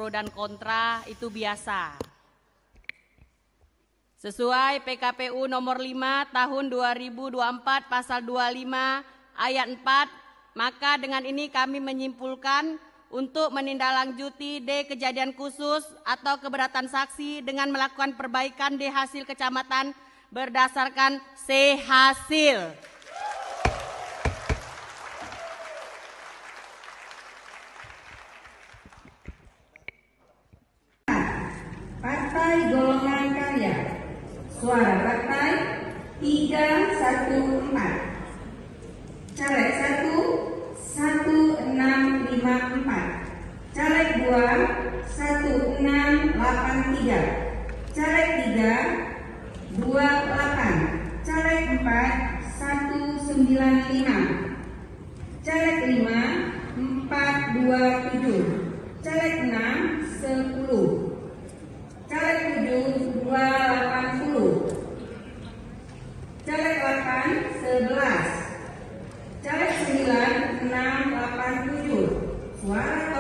pro dan kontra itu biasa. Sesuai PKPU nomor 5 tahun 2024 pasal 25 ayat 4, maka dengan ini kami menyimpulkan untuk menindaklanjuti D kejadian khusus atau keberatan saksi dengan melakukan perbaikan D hasil kecamatan berdasarkan C hasil. Partai Golongan Karya, suara partai 314, caleg 1 1654, caleg 2 1683, caleg 3 28, caleg 4 195, caleg 5 427, caleg 6 10, caleg 7 280, caleg 8 11, caleg 9 687, suara